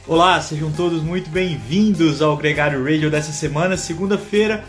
Olá, sejam todos muito bem-vindos ao Gregário Radio dessa semana, segunda-feira,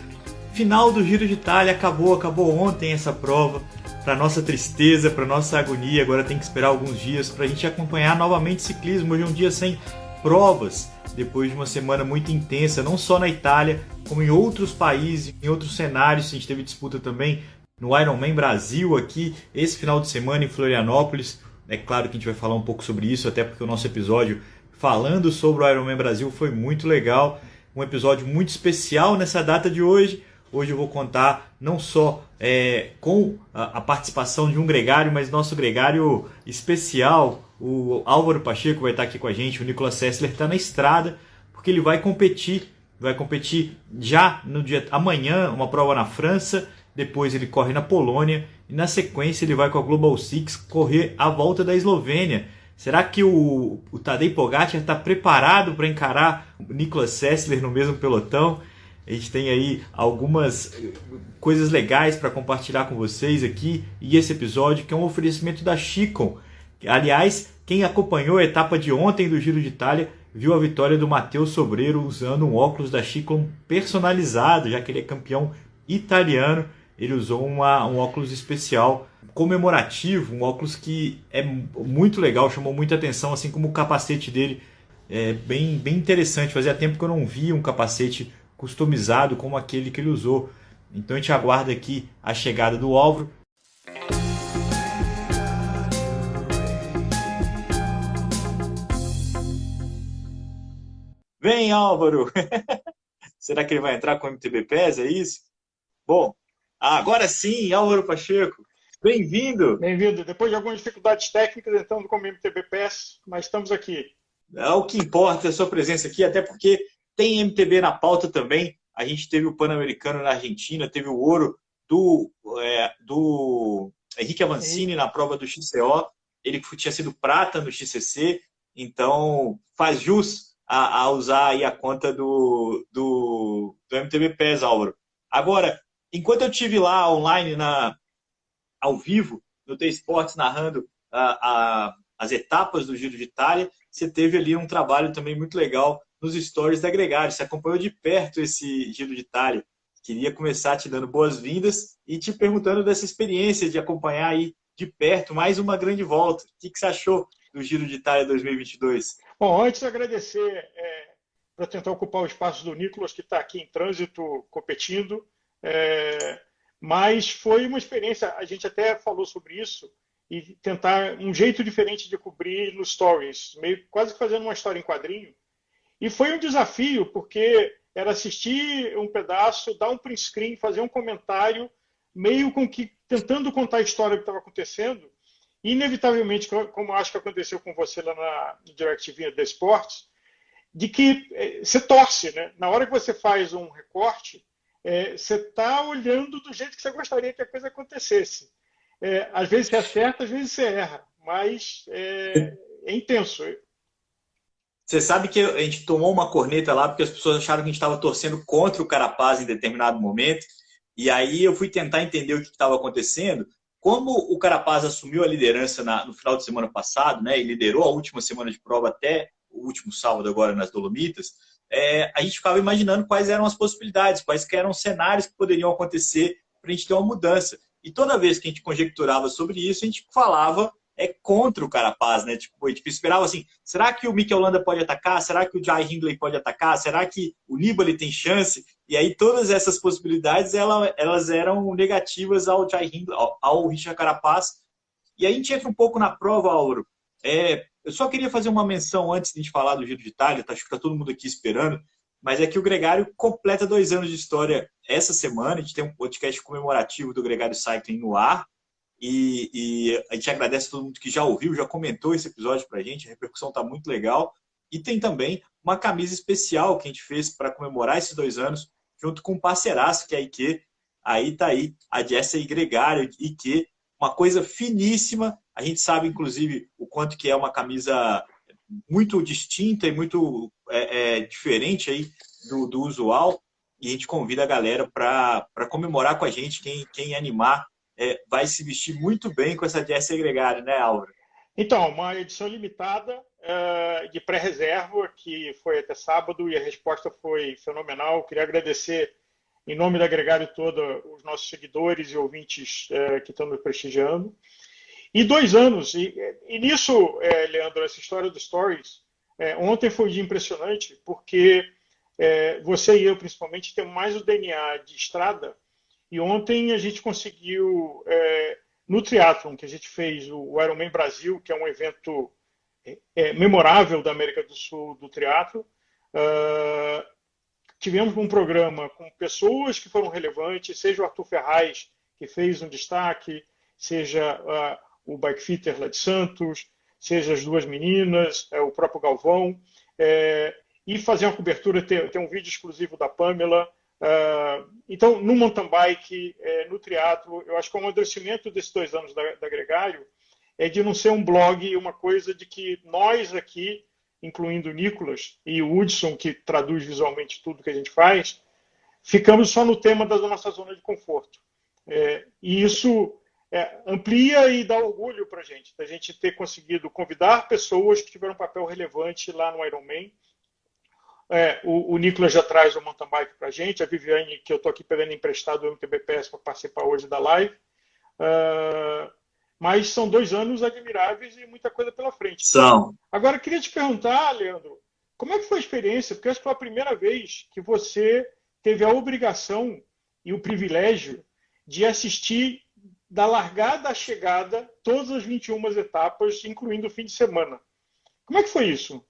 final do Giro de Itália, acabou ontem essa prova, para nossa tristeza, para nossa agonia, agora tem que esperar alguns dias para a gente acompanhar novamente ciclismo. Hoje é um dia sem provas, depois de uma semana muito intensa, não só na Itália, como em outros países, em outros cenários. A gente teve disputa também no Ironman Brasil aqui, esse final de semana em Florianópolis. É claro que a gente vai falar um pouco sobre isso, até porque o nosso episódio falando sobre o Ironman Brasil foi muito legal, um episódio muito especial nessa data de hoje. Hoje eu vou contar não só com a participação de um gregário, mas nosso gregário especial, o Álvaro Pacheco vai estar aqui com a gente. O Nicolas Sessler está na estrada porque ele vai competir já no dia amanhã, uma prova na França, depois ele corre na Polônia e na sequência ele vai com a Global Six correr a volta da Eslovênia. Será que o Tadej Pogačar está preparado para encarar o Nicolas Sessler no mesmo pelotão? A gente tem aí algumas coisas legais para compartilhar com vocês aqui, e esse episódio que é um oferecimento da Chicon. Aliás, quem acompanhou a etapa de ontem do Giro de Itália viu a vitória do Matteo Sobreiro usando um óculos da Chicon personalizado, já que ele é campeão italiano. Ele usou um óculos especial comemorativo, um óculos que é muito legal, chamou muita atenção, assim como o capacete dele é bem interessante. Fazia tempo que eu não via um capacete customizado como aquele que ele usou. Então a gente aguarda aqui a chegada do Álvaro. Vem, Álvaro! Será que ele vai entrar com o MTB PES, é isso? Bom, agora sim, Álvaro Pacheco. Bem-vindo! Bem-vindo. Depois de algumas dificuldades técnicas, entrando como MTB PES, mas estamos aqui. O que importa é a sua presença aqui, até porque tem MTB na pauta também. A gente teve o Pan-Americano na Argentina, teve o ouro do Henrique Avancini na prova do XCO. Ele tinha sido prata no XCC, então faz jus a usar aí a conta do MTB PES, Álvaro. Agora, enquanto eu estive lá online ao vivo, no T-Sports, narrando as etapas do Giro de Itália, você teve ali um trabalho também muito legal nos stories da Gregário. Você acompanhou de perto esse Giro de Itália. Queria começar te dando boas-vindas e te perguntando dessa experiência de acompanhar aí de perto mais uma grande volta. O que você achou do Giro de Itália 2022? Bom, antes de agradecer para tentar ocupar o espaço do Nicolas, que está aqui em trânsito competindo, mas foi uma experiência, a gente até falou sobre isso, e tentar um jeito diferente de cobrir nos stories, meio quase que fazendo uma história em quadrinho. E foi um desafio, porque era assistir um pedaço, dar um print screen, fazer um comentário, meio com que tentando contar a história do que estava acontecendo. E, inevitavelmente, como acho que aconteceu com você lá no DirecTV da Esportes, de que você torce, né? Na hora que você faz um recorte, você está olhando do jeito que você gostaria que a coisa acontecesse. Às vezes você acerta, às vezes você erra, mas é intenso. Você sabe que a gente tomou uma corneta lá porque as pessoas acharam que a gente estava torcendo contra o Carapaz em determinado momento. E aí eu fui tentar entender o que estava acontecendo. Como o Carapaz assumiu a liderança no final de semana passado, né, e liderou a última semana de prova até o último sábado agora nas Dolomitas, a gente ficava imaginando quais eram as possibilidades, quais eram os cenários que poderiam acontecer para a gente ter uma mudança. E toda vez que a gente conjecturava sobre isso, a gente falava contra o Carapaz, né? Tipo, a gente esperava assim, será que o Mikel Landa pode atacar? Será que o Jai Hindley pode atacar? Será que o Nibali tem chance? E aí todas essas possibilidades, elas eram negativas ao Jai Hindley, ao Richard Carapaz. E aí a gente entra um pouco na prova, Álvaro. Eu só queria fazer uma menção antes de a gente falar do Giro de Itália, acho que está todo mundo aqui esperando, mas é que o Gregário completa 2 anos de história essa semana. A gente tem um podcast comemorativo do Gregário Cycling no ar, e a gente agradece a todo mundo que já ouviu, já comentou esse episódio pra gente, a repercussão tá muito legal. E tem também uma camisa especial que a gente fez para comemorar esses 2 anos, junto com um parceiraço, que é a IQ. Aí tá aí a Jessa e Gregário, IQ, uma coisa finíssima. A gente sabe, inclusive, o quanto que é uma camisa muito distinta e muito diferente aí do usual. E a gente convida a galera para comemorar com a gente. Quem animar vai se vestir muito bem com essa Jessa e Gregário, né, Álvaro? Então, uma edição limitada de pré-reserva, que foi até sábado, e a resposta foi fenomenal. Queria agradecer, em nome da Gregário toda, os nossos seguidores e ouvintes que estão nos prestigiando. E 2 anos, e nisso, Leandro, essa história do Stories, ontem foi um dia impressionante, porque você e eu, principalmente, temos mais o DNA de estrada, e ontem a gente conseguiu, no triatlon, que a gente fez o Ironman Brasil, que é um evento memorável da América do Sul do triatlo, tivemos um programa com pessoas que foram relevantes, seja o Arthur Ferraz, que fez um destaque, seja o bikefitter lá de Santos, seja as duas meninas, o próprio Galvão, e fazer uma cobertura, ter um vídeo exclusivo da Pamela. Então, no mountain bike, no triatlo, eu acho que o amadurecimento desses 2 anos da Gregário é de não ser um blog, uma coisa de que nós aqui, incluindo o Nicolas e o Hudson, que traduz visualmente tudo que a gente faz, ficamos só no tema da nossa zona de conforto. E isso amplia e dá orgulho para a gente, da gente ter conseguido convidar pessoas que tiveram um papel relevante lá no Ironman. O Nicolas já traz o mountain bike para a gente, a Viviane, que eu estou aqui pegando emprestado do MTBPS para participar hoje da live. Mas são 2 anos admiráveis e muita coisa pela frente. São. Agora, eu queria te perguntar, Leandro, como é que foi a experiência? Porque eu acho que foi a primeira vez que você teve a obrigação e o privilégio de assistir da largada à chegada todas as 21 etapas, incluindo o fim de semana. Como é que foi isso?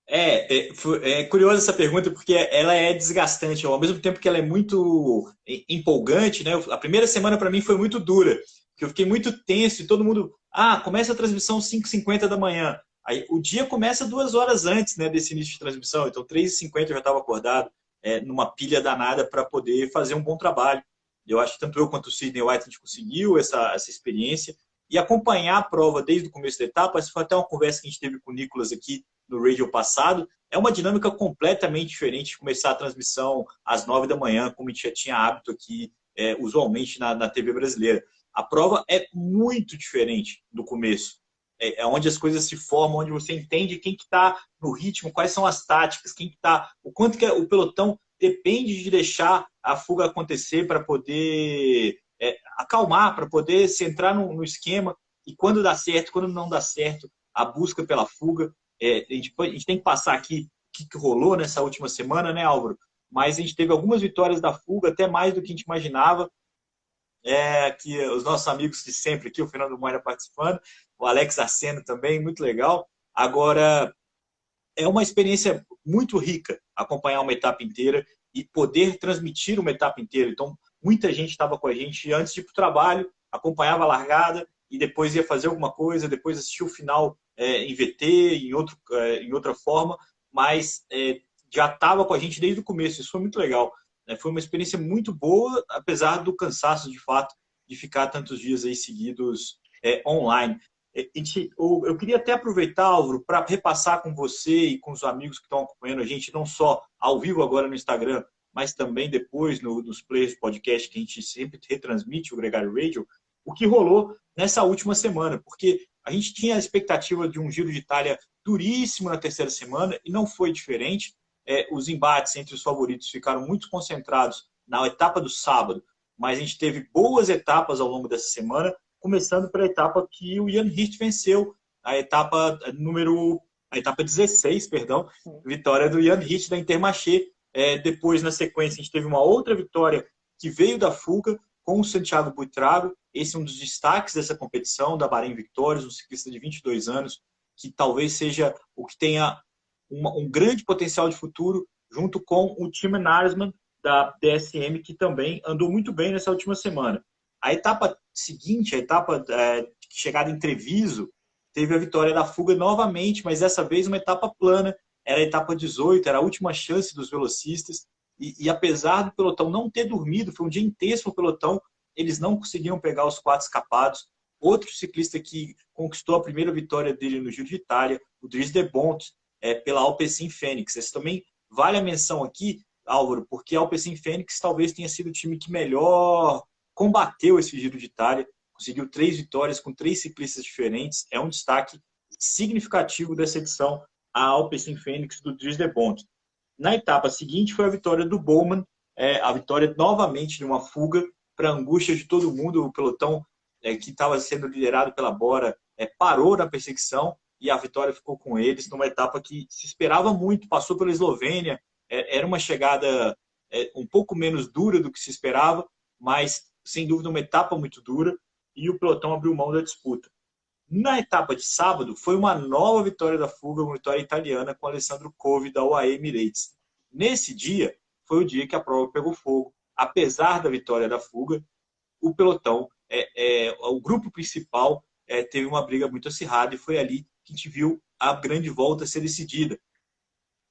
É curiosa essa pergunta porque ela é desgastante, ao mesmo tempo que ela é muito empolgante, né? A primeira semana para mim foi muito dura, porque eu fiquei muito tenso e todo mundo, começa a transmissão 5h50 da manhã. Aí o dia começa 2 horas antes, né, desse início de transmissão, então 3h50 eu já estava acordado, numa pilha danada para poder fazer um bom trabalho. Eu acho que tanto eu quanto o Sidney White a gente conseguiu essa experiência e acompanhar a prova desde o começo da etapa. Essa foi até uma conversa que a gente teve com o Nicolas aqui no radio passado. É uma dinâmica completamente diferente de começar a transmissão às 9 da manhã, como a gente já tinha hábito aqui, usualmente na TV brasileira. A prova é muito diferente do começo. É onde as coisas se formam, onde você entende quem que está no ritmo, quais são as táticas, quem que está, o quanto que o pelotão depende de deixar a fuga acontecer para poder acalmar, para poder se entrar no esquema, e quando dá certo, quando não dá certo, a busca pela fuga. A gente tem que passar aqui o que rolou nessa última semana, né, Álvaro? Mas a gente teve algumas vitórias da fuga, até mais do que a gente imaginava. Que os nossos amigos de sempre aqui, o Fernando Moura participando, o Alex Arseno também, muito legal. Agora, é uma experiência muito rica acompanhar uma etapa inteira e poder transmitir uma etapa inteira. Então, muita gente estava com a gente antes de ir para o trabalho, acompanhava a largada e depois ia fazer alguma coisa, depois assistia o final em VT, em outra forma, mas já estava com a gente desde o começo. Isso foi muito legal. Foi uma experiência muito boa, apesar do cansaço, de fato, de ficar tantos dias aí seguidos online. Eu queria até aproveitar, Álvaro, para repassar com você e com os amigos que estão acompanhando a gente, não só ao vivo agora no Instagram, mas também depois nos players do podcast, que a gente sempre retransmite, o Gregário Radio, o que rolou nessa última semana, porque a gente tinha a expectativa de um Giro de Itália duríssimo na terceira semana e não foi diferente. Os embates entre os favoritos ficaram muito concentrados na etapa do sábado, mas a gente teve boas etapas ao longo dessa semana, começando pela etapa que o Jan Hirt venceu, a etapa 16, vitória do Jan Hirt da Intermarché. Depois, na sequência, a gente teve uma outra vitória que veio da fuga com o Santiago Buitrago. Esse é um dos destaques dessa competição, da Bahrein Victorious, um ciclista de 22 anos, que talvez seja o que tenha um grande potencial de futuro, junto com o Tim Narsman da DSM, que também andou muito bem nessa última semana. A etapa seguinte, a etapa de chegada em Treviso, teve a vitória da fuga novamente, mas dessa vez uma etapa plana, era a etapa 18, era a última chance dos velocistas, e apesar do pelotão não ter dormido, foi um dia intenso para o pelotão, eles não conseguiram pegar os 4 escapados. Outro ciclista que conquistou a primeira vitória dele no Giro de Itália, o Dries de Bont, pela Alpecin Fenix. Esse também vale a menção aqui, Álvaro, porque a Alpecin Fenix talvez tenha sido o time que melhor combateu esse Giro de Itália, conseguiu 3 vitórias com 3 ciclistas diferentes. É um destaque significativo dessa edição, a Alpecin Fênix do Dries de Bont. Na etapa seguinte foi a vitória do Bowman, a vitória novamente de uma fuga, para a angústia de todo mundo. O pelotão que estava sendo liderado pela Bora parou na perseguição e a vitória ficou com eles numa etapa que se esperava muito, passou pela Eslovênia, era uma chegada um pouco menos dura do que se esperava, mas sem dúvida uma etapa muito dura, e o pelotão abriu mão da disputa. Na etapa de sábado, foi uma nova vitória da fuga, uma vitória italiana com Alessandro Covi da UAE Emirates. Nesse dia, foi o dia que a prova pegou fogo. Apesar da vitória da fuga, o pelotão, o grupo principal, teve uma briga muito acirrada e foi ali que a gente viu a grande volta ser decidida.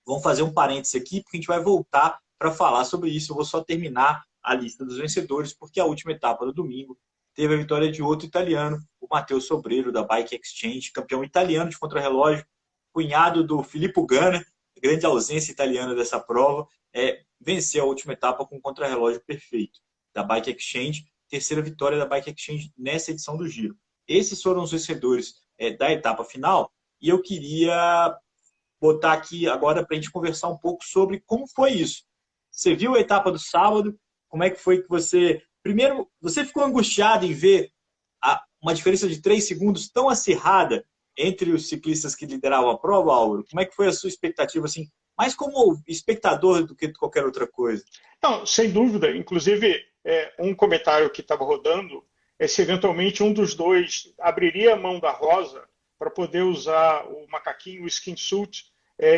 Vamos fazer um parênteses aqui, porque a gente vai voltar para falar sobre isso. Eu vou só terminar a lista dos vencedores, porque a última etapa do domingo teve a vitória de outro italiano, o Matteo Sobreiro, da Bike Exchange, campeão italiano de contrarrelógio, cunhado do Filippo Ganna, grande ausência italiana dessa prova, venceu a última etapa com um contrarrelógio perfeito da Bike Exchange, terceira vitória da Bike Exchange nessa edição do Giro. Esses foram os vencedores da etapa final, e eu queria botar aqui agora para a gente conversar um pouco sobre como foi isso. Você viu a etapa do sábado? Como é que foi que você... Primeiro, você ficou angustiado em ver uma diferença de 3 segundos tão acirrada entre os ciclistas que lideravam a prova, Álvaro? Como é que foi a sua expectativa, assim, mais como espectador do que qualquer outra coisa? Não, sem dúvida. Inclusive, um comentário que estava rodando é se eventualmente um dos dois abriria a mão da rosa para poder usar o macaquinho, o skin suit,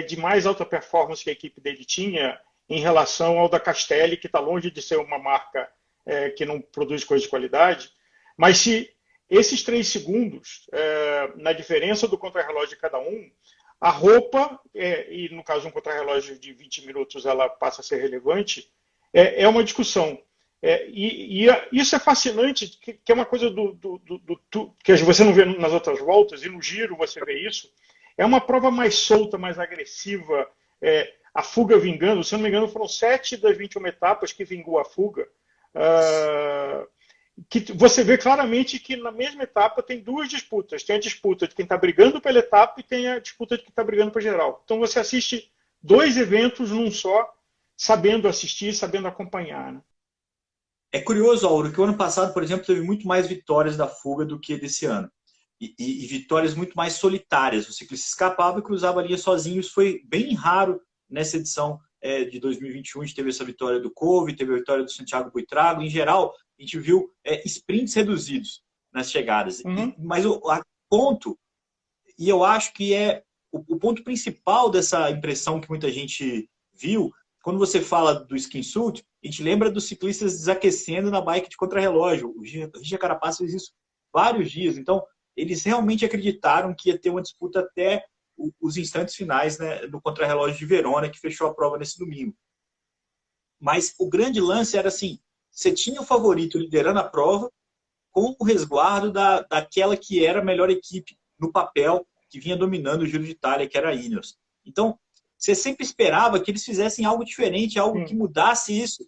de mais alta performance que a equipe dele tinha em relação ao da Castelli, que está longe de ser uma marca que não produz coisa de qualidade. Mas se esses 3 segundos, na diferença do contrarrelógio de cada um, a roupa, e no caso um contrarrelógio de 20 minutos ela passa a ser relevante, é uma discussão. E isso é fascinante, que é uma coisa que você não vê nas outras voltas, e no Giro você vê isso. É uma prova mais solta, mais agressiva, a fuga vingando. Se não me engano, foram 7 das 21 etapas que vingou a fuga. Que você vê claramente que na mesma etapa tem 2 disputas. Tem a disputa de quem está brigando pela etapa e tem a disputa de quem está brigando para geral. Então você assiste 2 eventos num só, sabendo assistir, sabendo acompanhar, né? É curioso, Auro, que o ano passado, por exemplo, teve muito mais vitórias da fuga do que desse ano. E vitórias muito mais solitárias. O ciclista escapava e cruzava a linha sozinho. Isso foi bem raro nessa edição de 2021. A gente teve essa vitória do Covi, teve a vitória do Santiago Buitrago. Em geral, a gente viu sprints reduzidos nas chegadas. Uhum. Mas o ponto, e eu acho que o ponto principal dessa impressão que muita gente viu, quando você fala do skin suit, a gente lembra dos ciclistas desaquecendo na bike de contrarrelógio. O Richard Carapaz fez isso vários dias. Então, eles realmente acreditaram que ia ter uma disputa até os instantes finais, né, do contrarrelógio de Verona, que fechou a prova nesse domingo. Mas o grande lance era assim, você tinha o favorito liderando a prova com o resguardo daquela que era a melhor equipe no papel, que vinha dominando o Giro de Itália, que era a Ineos. Então, você sempre esperava que eles fizessem algo diferente, algo que mudasse isso.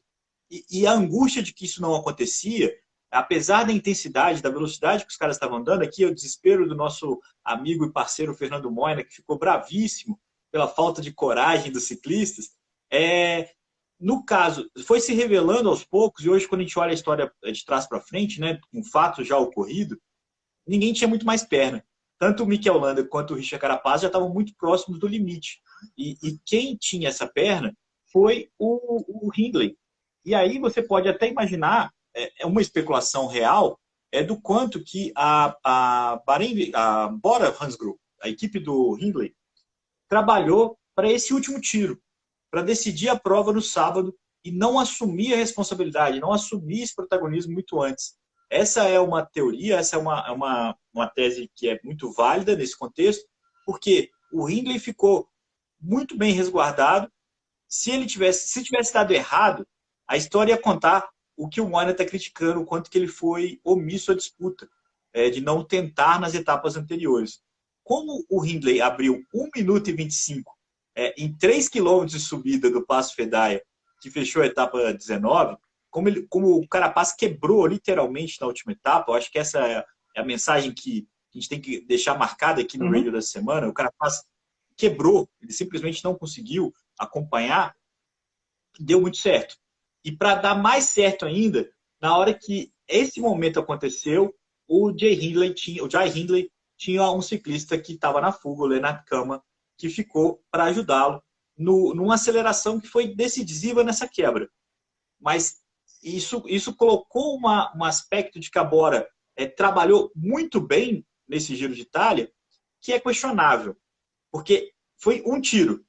E a angústia de que isso não acontecia, apesar da intensidade, da velocidade que os caras estavam andando, aqui é o desespero do nosso amigo e parceiro Fernando Moina, que ficou bravíssimo pela falta de coragem dos ciclistas. No caso, foi se revelando aos poucos, e hoje quando a gente olha a história de trás para frente, né, com fato já ocorrido, ninguém tinha muito mais perna. Tanto o Mikel Landa quanto o Richard Carapaz já estavam muito próximos do limite. E quem tinha essa perna foi o Hindley. E aí você pode até imaginar, uma especulação real, do quanto que a Bora Hansgrohe, a equipe do Hindley, trabalhou para esse último tiro, para decidir a prova no sábado e não assumir a responsabilidade, não assumir esse protagonismo muito antes. Essa é uma teoria, essa é uma tese que é muito válida nesse contexto, porque o Hindley ficou muito bem resguardado. Se tivesse dado errado, a história ia contar o que o Moina está criticando, o quanto que ele foi omisso à disputa, de não tentar nas etapas anteriores. Como o Hindley abriu 1 minuto e 25 em 3 quilômetros de subida do Passo Fedaia, que fechou a etapa 19, como o Carapaz quebrou literalmente na última etapa. Eu acho que essa é a mensagem que a gente tem que deixar marcada aqui no radio dessa semana. O Carapaz quebrou, ele simplesmente não conseguiu acompanhar, deu muito certo. E para dar mais certo ainda, na hora que esse momento aconteceu, o Jai Hindley tinha um ciclista que estava na fuga, o Lennart Kamma, que ficou para ajudá-lo numa aceleração que foi decisiva nessa quebra. Mas isso colocou um aspecto de que a Bora trabalhou muito bem nesse Giro de Itália, que é questionável. Porque foi um tiro,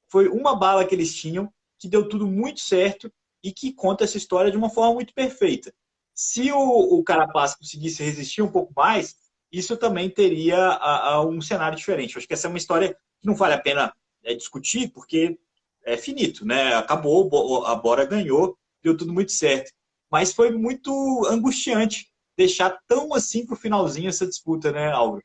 foi uma bala que eles tinham, que deu tudo muito certo e que conta essa história de uma forma muito perfeita. Se o Carapaz conseguisse resistir um pouco mais, isso também teria um cenário diferente. Eu acho que essa é uma história que não vale a pena discutir, porque é finito, né? Acabou, a Bora ganhou, deu tudo muito certo. Mas foi muito angustiante deixar tão assim para o finalzinho essa disputa, né, Álvaro?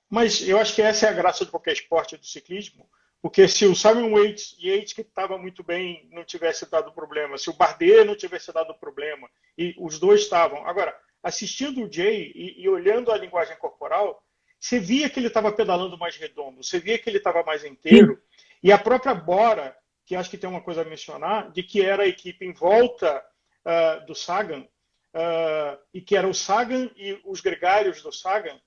Mas eu acho que essa é a graça de qualquer esporte do ciclismo, porque se o Simon Yates, que estava muito bem, não tivesse dado problema, se o Bardet não tivesse dado problema, e os dois estavam. Agora, assistindo o Jay e olhando a linguagem corporal, você via que ele estava pedalando mais redondo, você via que ele estava mais inteiro, e a própria Bora, que acho que tem uma coisa a mencionar, de que era a equipe em volta do Sagan, e que era o Sagan e os gregários do Sagan,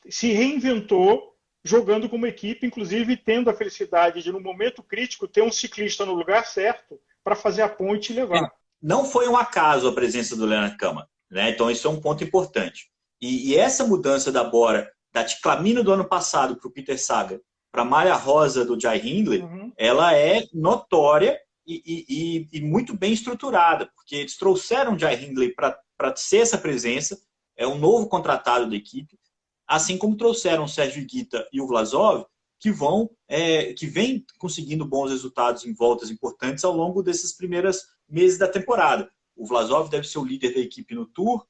se reinventou jogando como equipe, inclusive tendo a felicidade de, no momento crítico, ter um ciclista no lugar certo para fazer a ponte e levar. Não foi um acaso a presença do Lennart Kamma, né? Então isso é um ponto importante. E essa mudança da Bora, da Ticlamino do ano passado para o Peter Sagan, para a malha rosa do Jai Hindley, ela é notória e muito bem estruturada, porque eles trouxeram o Jai Hindley para ser essa presença, é um novo contratado da equipe, assim como trouxeram o Sérgio Higuita e o Vlasov, que vem conseguindo bons resultados em voltas importantes ao longo desses primeiros meses da temporada. O Vlasov deve ser o líder da equipe no Tour,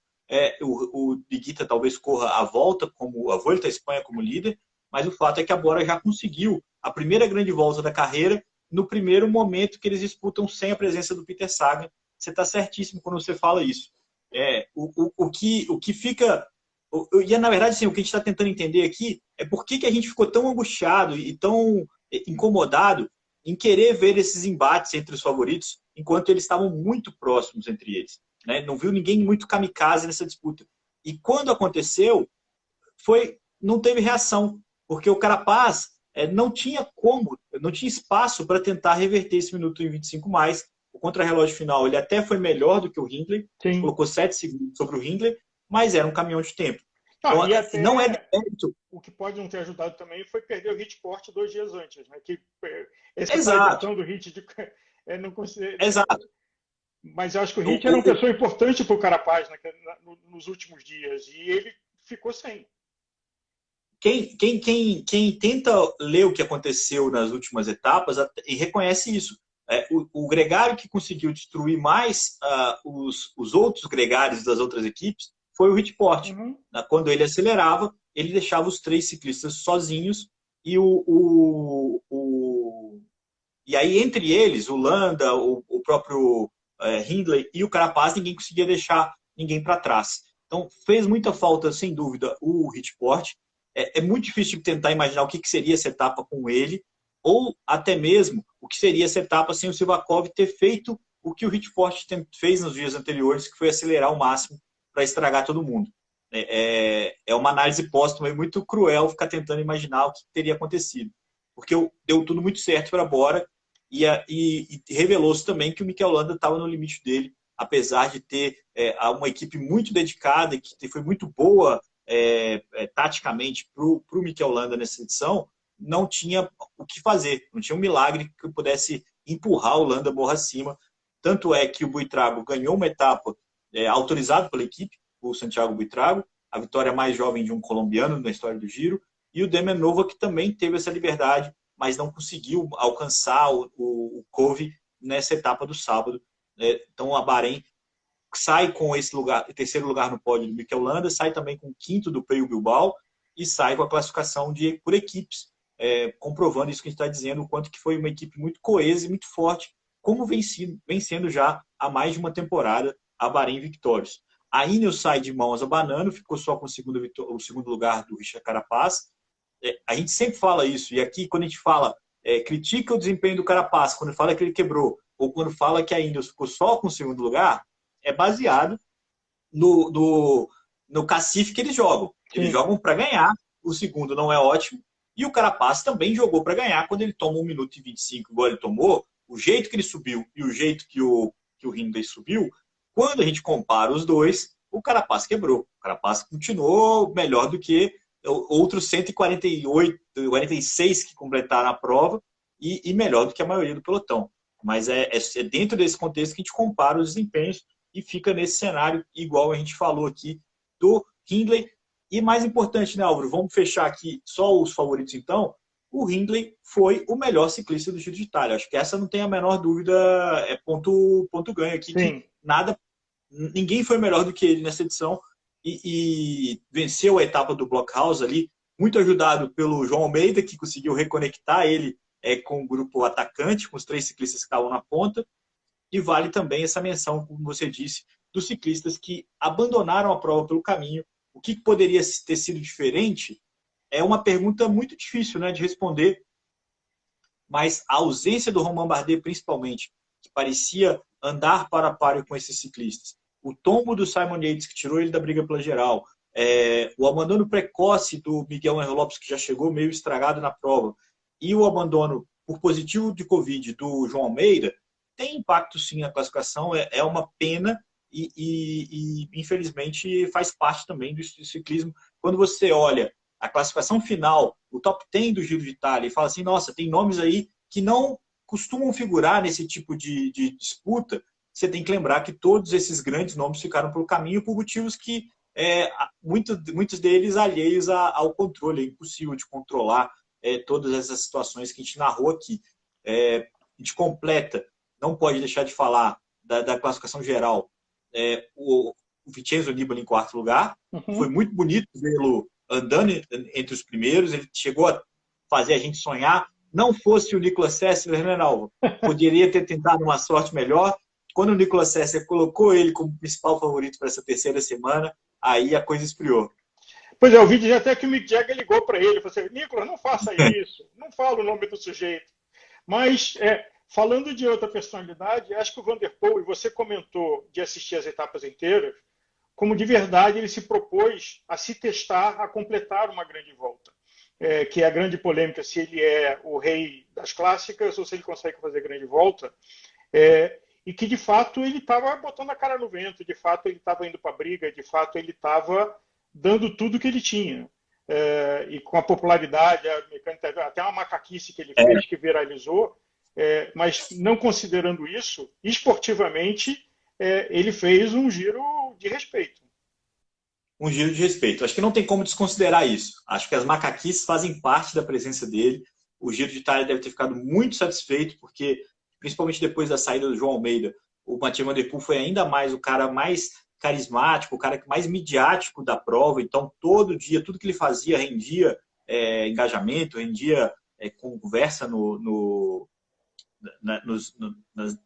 o Higuita talvez corra a Volta à Espanha como líder, mas o fato é que a Bora já conseguiu a primeira grande volta da carreira no primeiro momento que eles disputam sem a presença do Peter Sagan. Você está certíssimo quando você fala isso. O que fica... E, na verdade, assim, o que a gente está tentando entender aqui é por que a gente ficou tão angustiado e tão incomodado em querer ver esses embates entre os favoritos, enquanto eles estavam muito próximos entre eles, né? Não viu ninguém muito kamikaze nessa disputa. E quando aconteceu, não teve reação, porque o Carapaz não tinha espaço para tentar reverter esse minuto em 25 mais. O contrarrelógio final ele até foi melhor do que o Hindley, colocou 7 segundos sobre o Hindley, mas era um caminhão de tempo. Então, não é mérito. O que pode não ter ajudado também foi perder o Hitport 2 dias antes, né? Essa questão do Hit não consigo... Exato. Mas eu acho que o Hit era uma pessoa importante para o Carapaz, né, nos últimos dias, e ele ficou sem. Quem tenta ler o que aconteceu nas últimas etapas e reconhece isso. O gregário que conseguiu destruir mais os outros gregários das outras equipes foi o Hitport. Quando ele acelerava, ele deixava os 3 ciclistas sozinhos e e aí entre eles, o Landa, o próprio Hindley e o Carapaz, ninguém conseguia deixar ninguém para trás. Então fez muita falta, sem dúvida, o Hitport. É muito difícil de tentar imaginar o que seria essa etapa com ele, ou até mesmo o que seria essa etapa sem o Sivakov ter feito o que o Hitport fez nos dias anteriores, que foi acelerar ao máximo para estragar todo mundo. É uma análise póstuma muito cruel ficar tentando imaginar o que teria acontecido, porque deu tudo muito certo para a Bora e revelou-se também que o Mikel Landa estava no limite dele, apesar de ter uma equipe muito dedicada, que foi muito boa taticamente para o Mikel Landa nessa edição. Não tinha o que fazer, não tinha um milagre que pudesse empurrar o Landa morra acima. Tanto é que o Buitrago ganhou uma etapa autorizada pela equipe, o Santiago Buitrago, a vitória mais jovem de um colombiano na história do Giro, e o Demenova, que também teve essa liberdade, mas não conseguiu alcançar o Cove nessa etapa do sábado. Então a Bahrein sai com esse terceiro lugar no pódio do Mikel Landa, sai também com o 5º do Pello Bilbao e sai com a classificação por equipes, comprovando isso que a gente está dizendo, o quanto que foi uma equipe muito coesa e muito forte, como vem sendo já há mais de uma temporada a Bahrein Victorious. A Ineos sai de mãos a Banano, ficou só com o segundo lugar do Richard Carapaz. A gente sempre fala isso, e aqui quando a gente fala, critica o desempenho do Carapaz, quando fala que ele quebrou, ou quando fala que a Ineos ficou só com o segundo lugar, é baseado no cacife que eles jogam. Eles jogam para ganhar, o segundo não é ótimo, e o Carapaz também jogou para ganhar quando ele toma 1 minuto e 25, igual ele tomou, o jeito que ele subiu e o jeito que o Hindley subiu, quando a gente compara os dois, o Carapaz quebrou. O Carapaz continuou melhor do que outros 148, 46 que completaram a prova e melhor do que a maioria do pelotão. Mas é dentro desse contexto que a gente compara os desempenhos e fica nesse cenário igual a gente falou aqui do Hindley. E mais importante, né, Álvaro? Vamos fechar aqui só os favoritos, então. O Hindley foi o melhor ciclista do Giro de Itália. Acho que essa não tem a menor dúvida, é ponto ganho aqui. Que ninguém foi melhor do que ele nessa edição e venceu a etapa do Blockhouse ali, muito ajudado pelo João Almeida, que conseguiu reconectar ele com o grupo atacante, com os 3 ciclistas que estavam na ponta. E vale também essa menção, como você disse, dos ciclistas que abandonaram a prova pelo caminho. O que poderia ter sido diferente é uma pergunta muito difícil, né, de responder, mas a ausência do Romain Bardet, principalmente, que parecia andar para a páreo com esses ciclistas, o tombo do Simon Yates, que tirou ele da briga pela geral, o abandono precoce do Miguel Angel Lopes, que já chegou meio estragado na prova, e o abandono por positivo de Covid do João Almeida, tem impacto sim na classificação, é uma pena, e infelizmente faz parte também do ciclismo. Quando você olha a classificação final, o top 10 do Giro de Itália, e fala assim, nossa, tem nomes aí que não costumam figurar nesse tipo de disputa, você tem que lembrar que todos esses grandes nomes ficaram pelo caminho por motivos que muitos deles alheios ao controle. É impossível de controlar todas essas situações que a gente narrou aqui. A gente completa, não pode deixar de falar da classificação geral, o Vincenzo Nibali em 4º lugar. Foi muito bonito vê-lo andando entre os primeiros. Ele chegou a fazer a gente sonhar. Não fosse o Nicolas Sessler, né, Nalva? Poderia ter tentado uma sorte melhor. Quando o Nicolas Sessler colocou ele como principal favorito para essa 3ª semana, aí a coisa esfriou. Pois é, eu vi até que o Mick Jagger ligou para ele e falou assim, Nicolas, não faça isso, não fala o nome do sujeito. Mas, falando de outra personalidade, acho que o Van der Poel, e você comentou de assistir as etapas inteiras, como de verdade ele se propôs a se testar, a completar uma grande volta. Que é a grande polêmica, se ele é o rei das clássicas ou se ele consegue fazer grande volta. E que, de fato, ele estava botando a cara no vento, de fato, ele estava indo para a briga, de fato, ele estava dando tudo que ele tinha. E com a popularidade, a mecânica, até uma macaquice que ele fez, que viralizou, mas não considerando isso, esportivamente, ele fez um giro de respeito. Um giro de respeito. Acho que não tem como desconsiderar isso. Acho que as macaquices fazem parte da presença dele. O Giro de Itália deve ter ficado muito satisfeito, porque, principalmente depois da saída do João Almeida, o Mathieu Van Der Poel foi ainda mais o cara mais carismático, o cara mais midiático da prova. Então, todo dia, tudo que ele fazia rendia engajamento, rendia conversa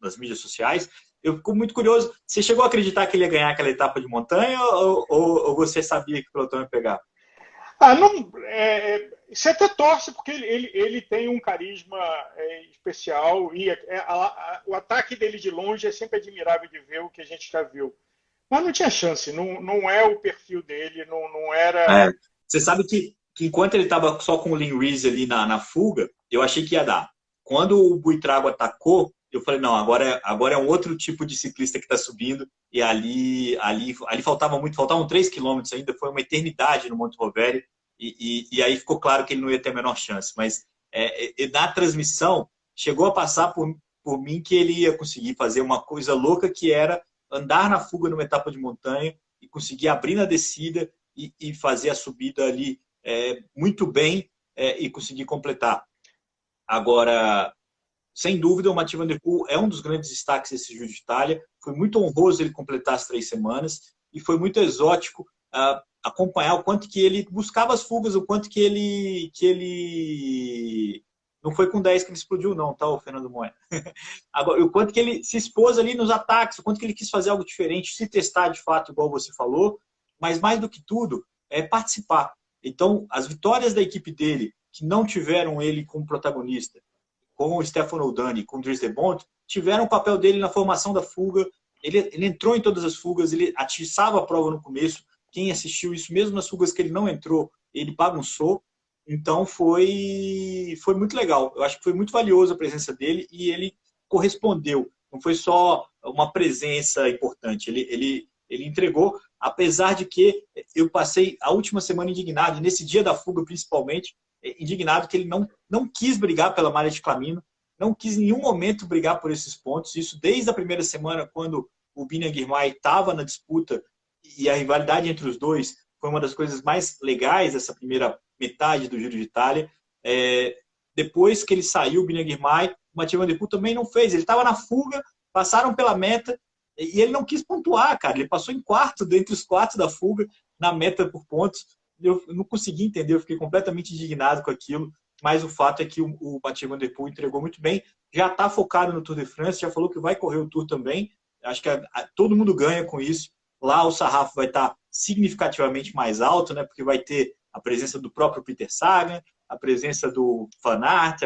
nas mídias sociais. Eu fico muito curioso. Você chegou a acreditar que ele ia ganhar aquela etapa de montanha ou você sabia que o pelotão ia pegar? Não, você até torce, porque ele tem um carisma especial e o ataque dele de longe é sempre admirável de ver, o que a gente já viu. Mas não tinha chance, não é o perfil dele, não era... Você sabe que enquanto ele estava só com o Lin Reese ali na fuga, eu achei que ia dar. Quando o Buitrago atacou, eu falei, não, agora é um outro tipo de ciclista que está subindo, e ali faltavam 3 quilômetros ainda, foi uma eternidade no Monte Rovério, e aí ficou claro que ele não ia ter a menor chance. Mas na transmissão, chegou a passar por mim que ele ia conseguir fazer uma coisa louca, que era andar na fuga numa etapa de montanha e conseguir abrir na descida e fazer a subida ali muito bem e conseguir completar. Agora, sem dúvida, o Mathieu Van Der Poel é um dos grandes destaques desse Giro de Itália. Foi muito honroso ele completar as 3 semanas e foi muito exótico acompanhar o quanto que ele buscava as fugas, o quanto que ele Não foi com 10 que ele explodiu, não, tá, o Fernando Moya? Agora, o quanto que ele se expôs ali nos ataques, o quanto que ele quis fazer algo diferente, se testar de fato, igual você falou, mas mais do que tudo, é participar. Então, as vitórias da equipe dele, que não tiveram ele como protagonista, com o Stefano Odani, com o Dries de Bont, tiveram o papel dele na formação da fuga. Ele entrou em todas as fugas, ele atiçava a prova no começo. Quem assistiu isso, mesmo nas fugas que ele não entrou, ele bagunçou. Então foi muito legal. Eu acho que foi muito valioso a presença dele e ele correspondeu. Não foi só uma presença importante. Ele entregou, apesar de que eu passei a última semana indignado, nesse dia da fuga principalmente, indignado que ele não quis brigar pela malha de Clamino, não quis em nenhum momento brigar por esses pontos. Isso desde a primeira semana, quando o Biniam Girmay estava na disputa e a rivalidade entre os dois foi uma das coisas mais legais dessa primeira metade do Giro de Itália. Depois que ele saiu, o Biniam Girmay, o Mathieu Van Der Poel também não fez. Ele estava na fuga, passaram pela meta e ele não quis pontuar, cara. Ele passou em quarto, dentre os 4 da fuga, na meta por pontos. Eu não consegui entender, eu fiquei completamente indignado com aquilo, mas o fato é que o Mathieu Van Der Poel entregou muito bem, já está focado no Tour de France, já falou que vai correr o Tour também, acho que todo mundo ganha com isso. Lá o sarrafo vai estar significativamente mais alto, né, porque vai ter a presença do próprio Peter Sagan, a presença do Van Aert,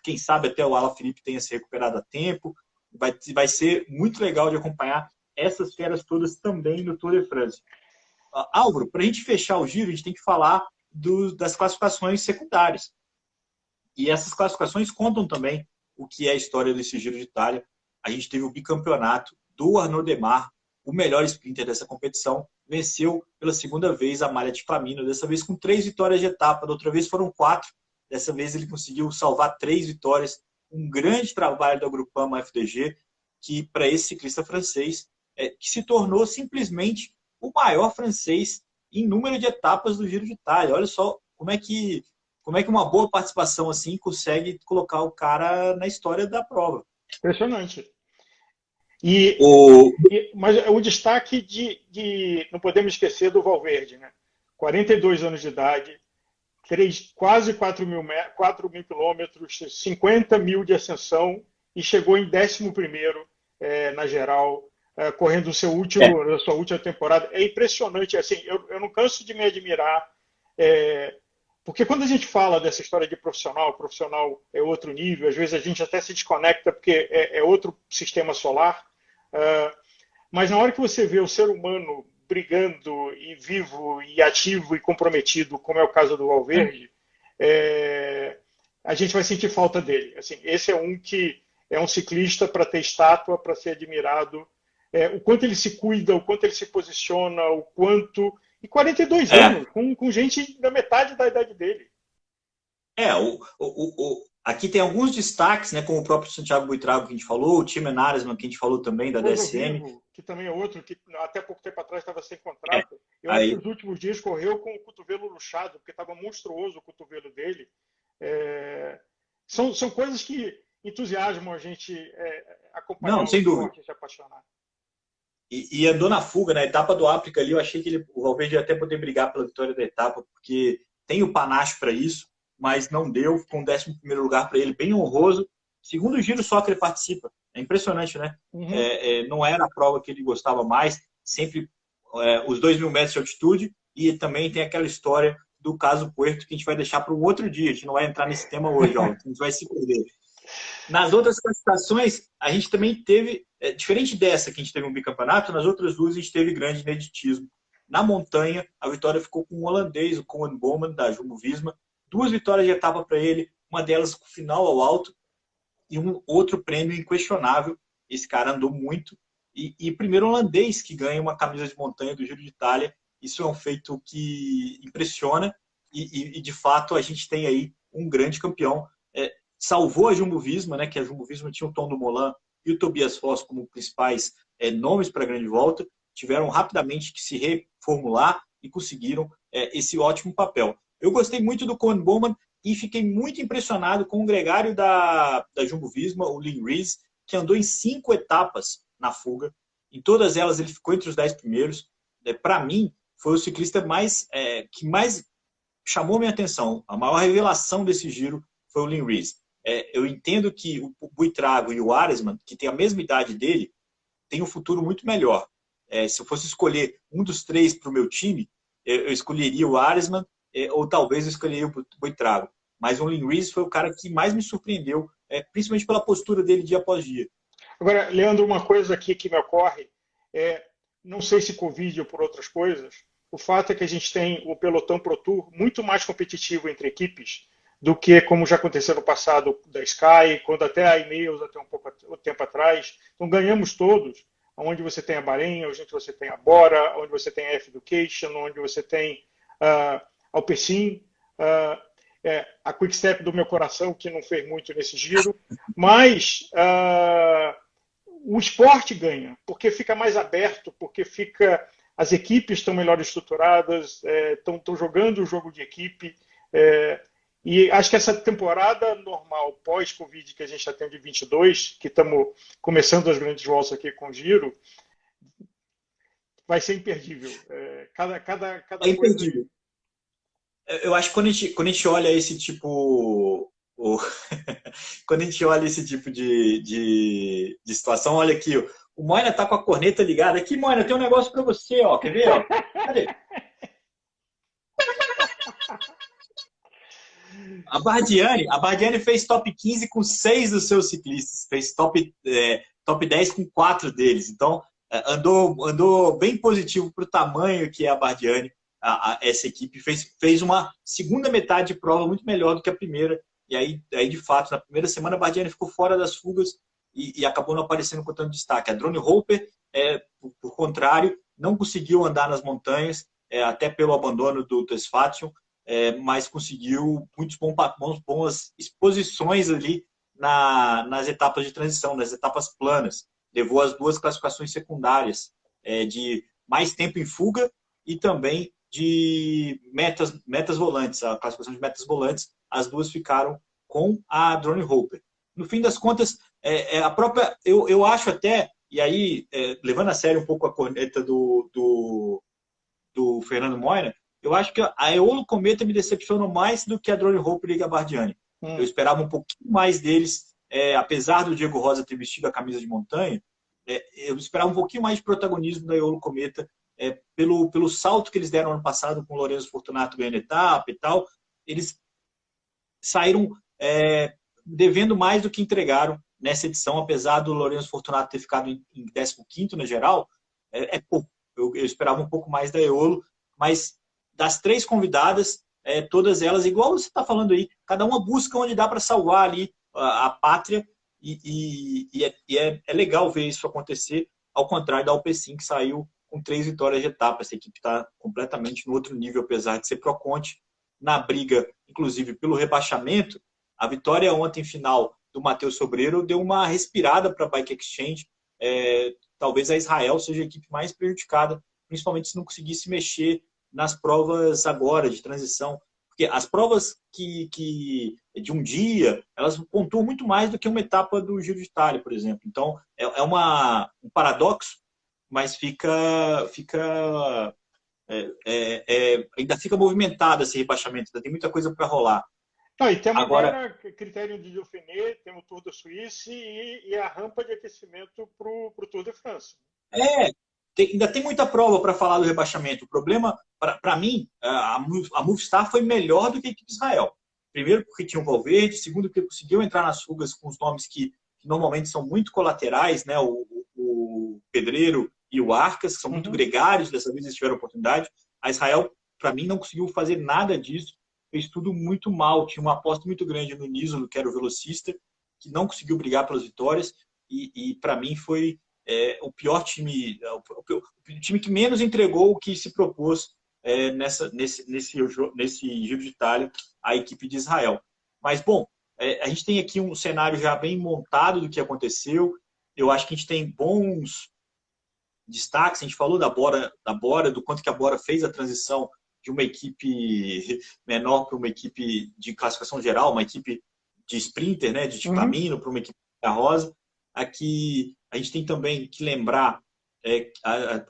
quem sabe até o Alaphilippe tenha se recuperado a tempo. Vai ser muito legal de acompanhar essas feras todas também no Tour de France. Álvaro, para a gente fechar o giro, a gente tem que falar das classificações secundárias. E essas classificações contam também o que é a história desse Giro de Itália. A gente teve o bicampeonato do Arnaud Démare, o melhor sprinter dessa competição, venceu pela segunda vez a malha de Clamino, dessa vez com 3 vitórias de etapa, da outra vez foram 4, dessa vez ele conseguiu salvar 3 vitórias, um grande trabalho da Groupama FDG, que para esse ciclista francês, que se tornou simplesmente o maior francês em número de etapas do Giro de Itália. Olha só como é que uma boa participação assim consegue colocar o cara na história da prova. Impressionante. Mas o destaque não podemos esquecer do Valverde, né? 42 anos de idade, quase 4 mil quilômetros, 50 mil de ascensão e chegou em 11º na geral, correndo a sua última temporada. É impressionante. Assim, eu não canso de me admirar, porque quando a gente fala dessa história de profissional, o profissional é outro nível, às vezes a gente até se desconecta porque é outro sistema solar, mas na hora que você vê o ser humano brigando e vivo e ativo e comprometido, como é o caso do Valverde, a gente vai sentir falta dele. Assim, esse é um que é um ciclista para ter estátua, para ser admirado, o quanto ele se cuida, o quanto ele se posiciona, o quanto... E 42 anos, com gente da metade da idade dele. Aqui tem alguns destaques, né, como o próprio Santiago Buitrago que a gente falou, o Tim Aresman que a gente falou também, da DSM. Vivo, que também é outro, que até pouco tempo atrás estava sem contrato. Eu acho que nos últimos dias correu com o cotovelo luxado, porque estava monstruoso o cotovelo dele. São coisas que entusiasmam a gente acompanhar. Não, sem dúvida. Se apaixonar. E andou na fuga, na etapa do África ali, eu achei que o Valverde ia até poder brigar pela vitória da etapa, porque tem o panache para isso, mas não deu, ficou um 11º lugar para ele, bem honroso. Segundo giro só que ele participa. É impressionante, né? Uhum. Não era a prova que ele gostava mais, sempre os 2.000 metros de altitude, e também tem aquela história do caso Puerto, que a gente vai deixar para um outro dia, a gente não vai entrar nesse tema hoje, ó, a gente vai se perder. Nas outras classificações, a gente também teve, diferente dessa que a gente teve um bicampeonato, nas outras duas a gente teve grande ineditismo. Na montanha, a vitória ficou com um holandês, o Koen Bouwman, da Jumbo-Visma, 2 vitórias de etapa para ele, uma delas com final ao alto, e um outro prêmio inquestionável. Esse cara andou muito. E primeiro holandês que ganha uma camisa de montanha do Giro de Itália. Isso é um feito que impressiona. E de fato, a gente tem aí um grande campeão. Salvou a Jumbo-Visma, né, que a Jumbo-Visma tinha o Tom Dumoulin e o Tobias Foss como principais nomes para a grande volta. Tiveram rapidamente que se reformular e conseguiram esse ótimo papel. Eu gostei muito do Koen Bouwman e fiquei muito impressionado com o gregário da Jumbo-Visma, o Lin Rees, que andou em 5 etapas na fuga. Em todas elas ele ficou entre os 10 primeiros. Para mim, foi o ciclista que mais chamou minha atenção. A maior revelação desse giro foi o Lin Rees. eu entendo que o Buitrago e o Aresman, que tem a mesma idade dele, tem um futuro muito melhor. Se eu fosse escolher um dos três para o meu time, eu escolheria o Aresman, ou talvez eu escolheria o Buitrago. Mas o Olin Reese foi o cara que mais me surpreendeu, principalmente pela postura dele dia após dia. Agora, Leandro, uma coisa aqui que me ocorre, não sei se Covid ou por outras coisas, o fato é que a gente tem o pelotão Pro Tour muito mais competitivo entre equipes do que como já aconteceu no passado da Sky, quando até a e-mails até um pouco tempo atrás. Então ganhamos todos, onde você tem a Bahrein, onde você tem a Bora, onde você tem a F-Education, onde você tem a Alpecin, a Quick-Step do meu coração, que não fez muito nesse giro, mas o esporte ganha, porque fica mais aberto, porque as equipes estão melhor estruturadas, estão jogando o jogo de equipe, e acho que essa temporada normal, pós-Covid, que a gente está tendo de 22, que estamos começando as grandes voltas aqui com o Giro, vai ser imperdível. Cada coisa... imperdível. Eu acho que quando a gente olha esse tipo... quando a gente olha esse tipo de situação, olha aqui, o Moina tá com a corneta ligada. Aqui, Moina, tem um negócio para você, ó. Quer ver? Ó? Cadê? A Bardiani fez top 15 com 6 dos seus ciclistas. Fez top 10 com 4 deles. Então, andou bem positivo para o tamanho que é a Bardiani. Essa equipe fez uma segunda metade de prova muito melhor do que a primeira. E aí de fato, na primeira semana, a Bardiani ficou fora das fugas e acabou não aparecendo com tanto destaque. A Drone Hopper, por contrário, não conseguiu andar nas montanhas, até pelo abandono do Tesfation, mas conseguiu boas exposições ali nas etapas de transição, nas etapas planas. Levou as 2 classificações secundárias de mais tempo em fuga e também de metas volantes. A classificação de metas volantes, as 2 ficaram com a Drone Hopper. No fim das contas, a própria... Eu acho até, e aí, levando a sério um pouco a corneta do Fernando Moina, eu acho que a Eolo Cometa me decepcionou mais do que a Drone Hopper e a Bardiani. Eu esperava um pouquinho mais deles, apesar do Diego Rosa ter vestido a camisa de montanha, eu esperava um pouquinho mais de protagonismo da Eolo Cometa, pelo salto que eles deram ano passado com o Lorenzo Fortunato ganhando etapa e tal. Eles saíram devendo mais do que entregaram nessa edição, apesar do Lorenzo Fortunato ter ficado em 15º na geral, pouco. Eu esperava um pouco mais da Eolo, mas das 3 convidadas, todas elas, igual você está falando aí, cada uma busca onde dá para salvar ali a pátria, e é legal ver isso acontecer, ao contrário da Alpecin, que saiu com 3 vitórias de etapa. Essa equipe está completamente no outro nível, apesar de ser Pro-Conti. Na briga, inclusive, pelo rebaixamento, a vitória ontem final do Matheus Sobreiro deu uma respirada para a Bike Exchange. Talvez a Israel seja a equipe mais prejudicada, principalmente se não conseguisse mexer nas provas agora de transição. Porque as provas que de um dia, elas pontuam muito mais do que uma etapa do Giro de Itália, por exemplo. Então, um paradoxo, mas ainda fica movimentado esse rebaixamento, ainda tem muita coisa para rolar. E temos agora critério de Dauphiné, temos o Tour da Suíça e a rampa de aquecimento para o Tour de França. Ainda tem muita prova para falar do rebaixamento. O problema, para mim, a Movistar foi melhor do que a equipe de Israel. Primeiro, porque tinha o Valverde. Segundo, porque conseguiu entrar nas fugas com os nomes que normalmente são muito colaterais, né? O Pedreiro e o Arcas, que são muito gregários. Dessa vez eles tiveram oportunidade. A Israel, para mim, não conseguiu fazer nada disso. Fez tudo muito mal. Tinha uma aposta muito grande no Nisolo, que era o velocista, que não conseguiu brigar pelas vitórias. E para mim, foi o pior time, o time que menos entregou o que se propôs nesse Giro de Itália, a equipe de Israel. Mas, bom, a gente tem aqui um cenário já bem montado do que aconteceu. Eu acho que a gente tem bons destaques. A gente falou da Bora, do quanto que a Bora fez a transição de uma equipe menor para uma equipe de classificação geral, uma equipe de sprinter, né, de caminho, para uma equipe da Rosa. Aqui a gente tem também que lembrar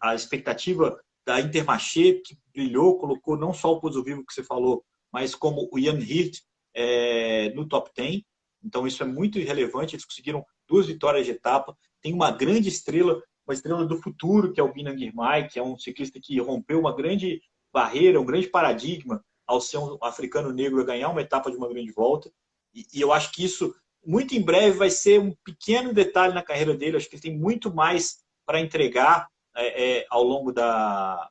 a expectativa da Intermarché, que brilhou, colocou não só o Pouso Vivo que você falou, mas como o Jan Hirt no top 10. então isso é muito relevante. Eles conseguiram 2 vitórias de etapa. Tem uma grande estrela, uma estrela do futuro, que é o Binan Girmay, que é um ciclista que rompeu uma grande barreira, um grande paradigma ao ser um africano negro a ganhar uma etapa de uma grande volta. E eu acho que isso, muito em breve, vai ser um pequeno detalhe na carreira dele. Acho que ele tem muito mais para entregar ao longo da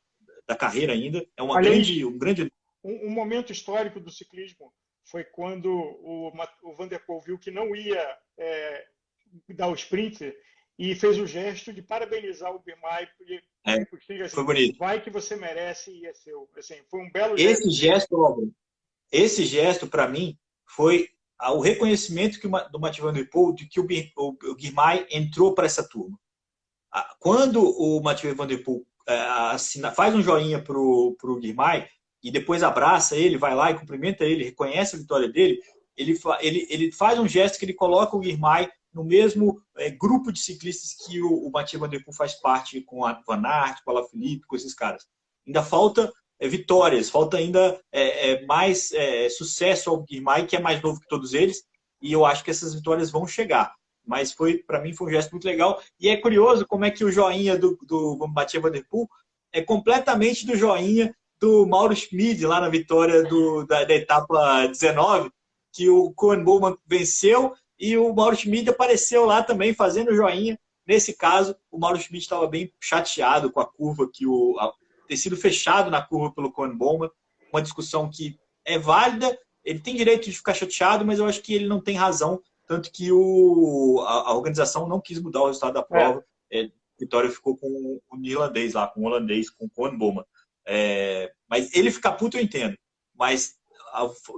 carreira ainda. É um grande... Um momento histórico do ciclismo foi quando o Van der Poel viu que não ia dar o sprint e fez o gesto de parabenizar o Girmay. Assim, foi bonito. Vai que você merece e é seu. Assim, foi um belo gesto. Esse gesto, para mim, foi o reconhecimento do Mathieu Van der Poel de que o Girmay entrou para essa turma. Quando o Mathieu Van der Poel faz um joinha para o Girmay e depois abraça ele, vai lá e cumprimenta ele, reconhece a vitória dele, ele faz um gesto que ele coloca o Girmay no mesmo grupo de ciclistas que o Mathieu Van der Poel faz parte, com a Van Aert, com a Alaphilippe, com esses caras. Ainda falta vitórias, falta ainda mais sucesso ao Girmay, que é mais novo que todos eles, e eu acho que essas vitórias vão chegar. Mas para mim foi um gesto muito legal. E é curioso como é que o joinha do Mathieu Van der Poel é completamente do joinha do Mauro Schmid, lá na vitória da etapa 19, que o Koen Bouwman venceu e o Mauro Schmid apareceu lá também fazendo joinha. Nesse caso, o Mauro Schmid estava bem chateado com a curva, ter sido fechado na curva pelo Koen Bouwman. Uma discussão que é válida, ele tem direito de ficar chateado, mas eu acho que ele não tem razão, tanto que a organização não quis mudar o resultado da prova. A vitória ficou com o neerlandês lá, com o holandês, com o Koen Bouwman. Mas ele ficar puto eu entendo, mas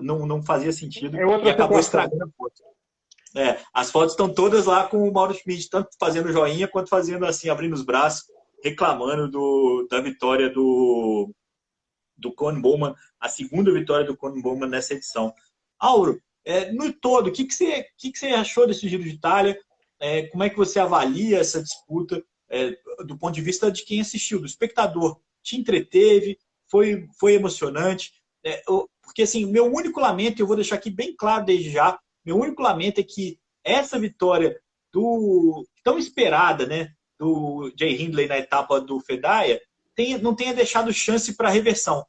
não fazia sentido e acabou estragando a foto. As fotos estão todas lá com o Mauro Schmid, tanto fazendo joinha quanto fazendo assim, abrindo os braços, reclamando da vitória do Koen Bouwman, a segunda vitória do Koen Bouwman nessa edição. Auro, no todo, o que você achou desse Giro de Itália? Como é que você avalia essa disputa do ponto de vista de quem assistiu, do espectador? Te entreteve? Foi emocionante? Porque assim, meu único lamento, eu vou deixar aqui bem claro desde já, meu único lamento é que essa vitória tão esperada, né, do Jay Hindley na etapa do Fedaia não tenha deixado chance para reversão.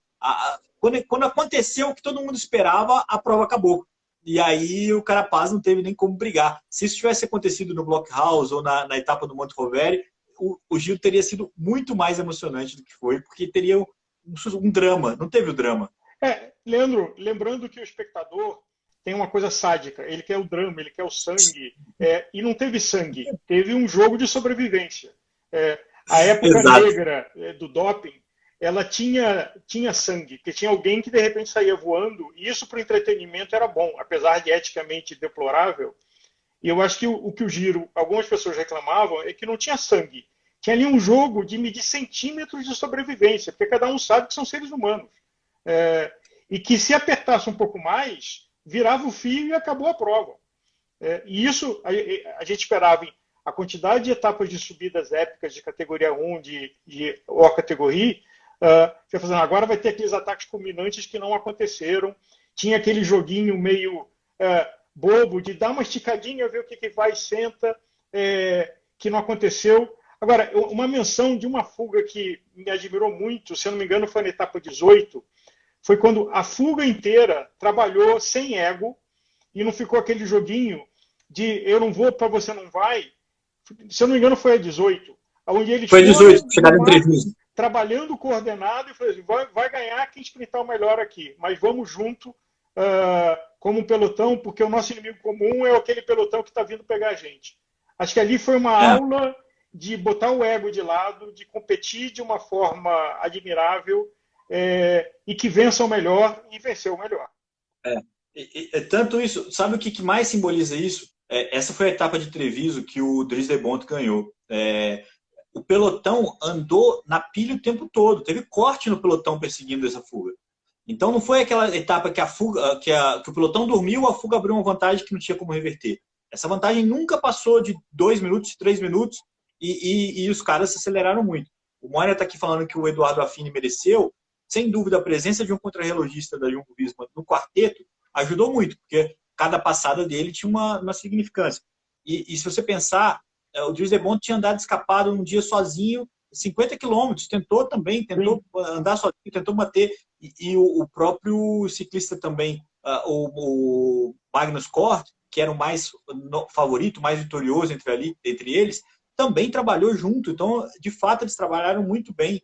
Quando aconteceu o que todo mundo esperava, a prova acabou. E aí o Carapaz não teve nem como brigar. Se isso tivesse acontecido no Blockhouse ou na etapa do Monte Rovere, o Giro teria sido muito mais emocionante do que foi, porque teria um drama. Não teve o drama. Leandro, lembrando que o espectador tem uma coisa sádica. Ele quer o drama, ele quer o sangue. E não teve sangue. Teve um jogo de sobrevivência. A época Exato. Negra do doping, ela tinha sangue, que tinha alguém que de repente saía voando, e isso para o entretenimento era bom, apesar de eticamente deplorável. E eu acho que o que o Giro, algumas pessoas reclamavam, é que não tinha sangue. Tinha ali um jogo de medir centímetros de sobrevivência, porque cada um sabe que são seres humanos. E que se apertasse um pouco mais, virava o fio e acabou a prova. E isso a gente esperava a quantidade de etapas de subidas épicas de categoria 1, de O categoria. Agora vai ter aqueles ataques culminantes que não aconteceram. Tinha aquele joguinho meio bobo de dar uma esticadinha, ver o que vai e senta, que não aconteceu. Agora, uma menção de uma fuga que me admirou muito, se eu não me engano foi na etapa 18, foi quando a fuga inteira trabalhou sem ego e não ficou aquele joguinho de eu não vou para você não vai. Se eu não me engano foi a 18, onde eles foi 18, chegaram em entrevista, trabalhando coordenado e falou assim, vai ganhar quem sprintar o melhor aqui, mas vamos junto como um pelotão, porque o nosso inimigo comum é aquele pelotão que está vindo pegar a gente. Acho que ali foi uma aula de botar o ego de lado, de competir de uma forma admirável e que vença o melhor, e venceu o melhor. Tanto isso, sabe o que mais simboliza isso? Essa foi a etapa de Treviso que o Dries de Bont ganhou. O pelotão andou na pilha o tempo todo, teve corte no pelotão perseguindo essa fuga. Então não foi aquela etapa que o pelotão dormiu, a fuga abriu uma vantagem que não tinha como reverter. Essa vantagem nunca passou de 2 minutos, 3 minutos, e os caras se aceleraram muito. O Moira está aqui falando que o Eduardo Affini mereceu. Sem dúvida, a presença de um contrarrelogista da Jumbo-Visma no quarteto ajudou muito, porque cada passada dele tinha uma significância. E se você pensar, o Dries de Bont tinha andado escapado um dia sozinho, 50 quilômetros, tentou andar sozinho, tentou bater, e o próprio ciclista também, o Magnus Cort, que era o mais favorito, mais vitorioso entre eles, também trabalhou junto. Então, de fato, eles trabalharam muito bem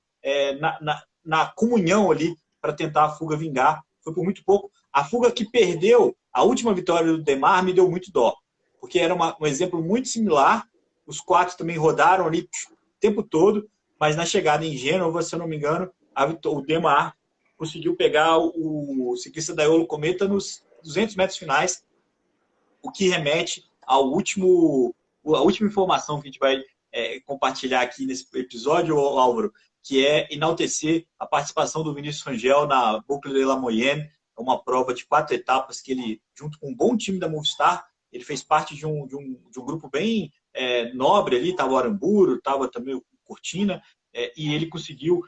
na comunhão ali para tentar a fuga vingar. Foi por muito pouco. A fuga que perdeu a última vitória do Demar me deu muito dó, porque era um exemplo muito similar. Os 4 também rodaram ali o tempo todo, mas na chegada em Gênova, se eu não me engano, o Demar conseguiu pegar o ciclista da Eolo Cometa nos 200 metros finais, o que remete a última informação que a gente vai compartilhar aqui nesse episódio, Álvaro, que é enaltecer a participação do Vinícius Rangel na Boucle de la Moyenne, uma prova de 4 etapas que ele, junto com um bom time da Movistar, ele fez parte de um grupo bem nobre ali, estava o Aramburu, estava também o Cortina, e ele conseguiu,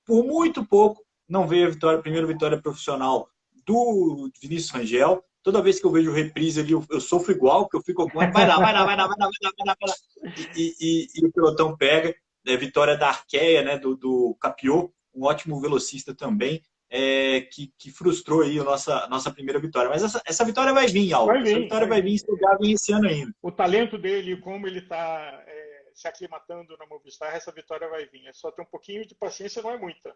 por muito pouco, não veio a primeira vitória profissional do Vinícius Rangel. Toda vez que eu vejo reprise ali, eu sofro igual, porque eu fico com vai lá. E o pelotão pega. Vitória da Arkea, né, do Capiot, um ótimo velocista também, que frustrou aí a nossa primeira vitória. Mas essa vitória vai vir, Álvaro. Essa vitória vai vir, vai vir esse ano ainda. O talento dele, como ele está se aclimatando na Movistar, essa vitória vai vir. É só ter um pouquinho de paciência, não é muita,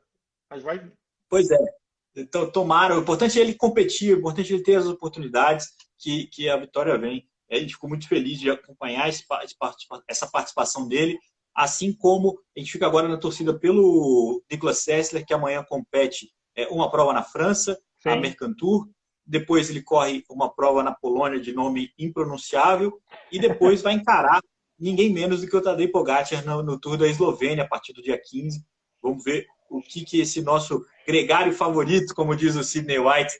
mas vai vir. Pois é. Então, tomara. O importante é ele competir, o importante é ele ter as oportunidades que a vitória vem. A gente ficou muito feliz de acompanhar essa participação dele, assim como a gente fica agora na torcida pelo Niklas Sessler, que amanhã compete uma prova na França, Sim. a Mercantour, depois ele corre uma prova na Polônia de nome impronunciável, e depois vai encarar ninguém menos do que o Tadej Pogačar no Tour da Eslovênia, a partir do dia 15. Vamos ver o que esse nosso gregário favorito, como diz o Sidney White,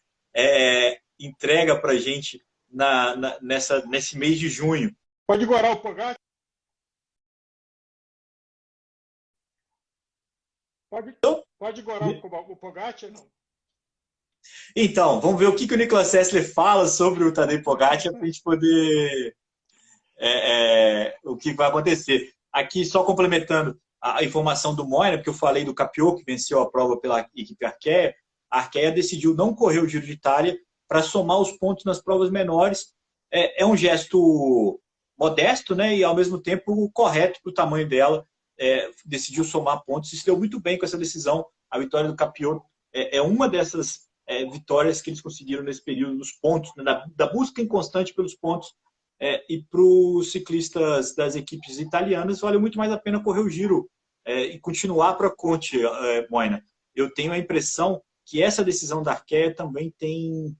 entrega para a gente nesse mês de junho. Pode gorar o Pogačar? Pode gorar o Pogačar, não? Então, vamos ver o que o Niklas Sessler fala sobre o Tadej Pogačar para a gente poder... o que vai acontecer. Aqui, só complementando a informação do Moina, porque eu falei do Capiot, que venceu a prova pela equipe Arkea. A Arkea decidiu não correr o Giro de Itália para somar os pontos nas provas menores. É um gesto modesto, né, e ao mesmo tempo correto para o tamanho dela. Decidiu somar pontos e se deu muito bem com essa decisão. A vitória do Capiot é uma dessas vitórias que eles conseguiram nesse período dos pontos, né, da busca inconstante pelos pontos. E para os ciclistas das equipes italianas, valeu muito mais a pena correr o Giro e continuar para a Conti, Moina. Eu tenho a impressão que essa decisão da Arkea também tem,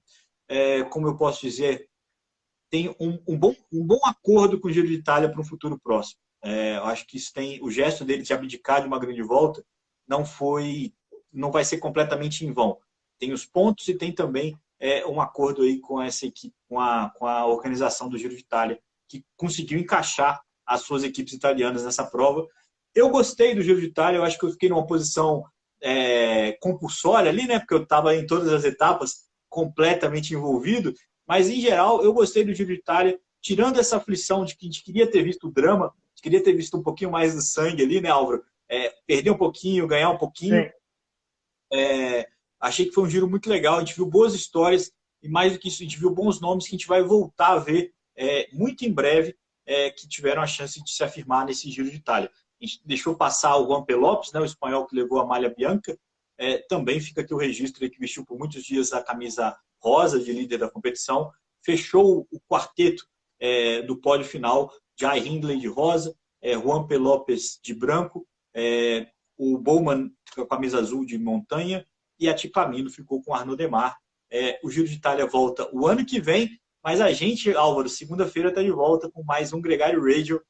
como eu posso dizer, tem um bom acordo com o Giro de Itália para um futuro próximo. Eu acho que isso tem o gesto dele de abdicar de uma grande volta não vai ser completamente em vão. Tem os pontos e tem também um acordo aí com essa equipe, com a organização do Giro de Itália, que conseguiu encaixar as suas equipes italianas nessa prova. Eu gostei do Giro de Itália, eu acho que eu fiquei numa posição compulsória ali, né? Porque eu estava em todas as etapas completamente envolvido, mas em geral eu gostei do Giro de Itália, tirando essa aflição de que a gente queria ter visto o drama, a gente queria ter visto um pouquinho mais do sangue ali, né, Álvaro? Perder um pouquinho, ganhar um pouquinho. Achei que foi um giro muito legal, a gente viu boas histórias e mais do que isso, a gente viu bons nomes que a gente vai voltar a ver muito em breve, que tiveram a chance de se afirmar nesse Giro de Itália. A gente deixou passar o Juan Pelopes, né, o espanhol que levou a malha bianca, também fica aqui o registro, ele que vestiu por muitos dias a camisa rosa de líder da competição, fechou o quarteto do pódio final, Jai Hindley de rosa, Juan Pelopes de branco, o Bowman com a camisa azul de montanha, e a Ticamino ficou com Arnaud Démare. O Giro de Itália volta o ano que vem, mas a gente, Álvaro, segunda-feira está de volta com mais um Gregário Radio.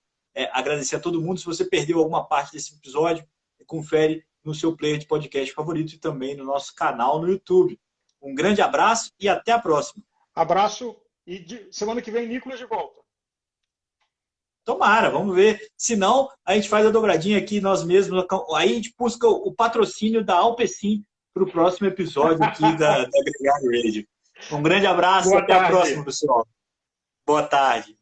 Agradecer a todo mundo. Se você perdeu alguma parte desse episódio, confere no seu player de podcast favorito e também no nosso canal no YouTube. Um grande abraço e até a próxima. Abraço e semana que vem, Nicolas de volta. Tomara, vamos ver. Se não, a gente faz a dobradinha aqui nós mesmos. Aí a gente busca o patrocínio da Alpecin para o próximo episódio aqui da Gregário Radio. Um grande abraço, Boa até a tarde. próxima, pessoal. Boa tarde.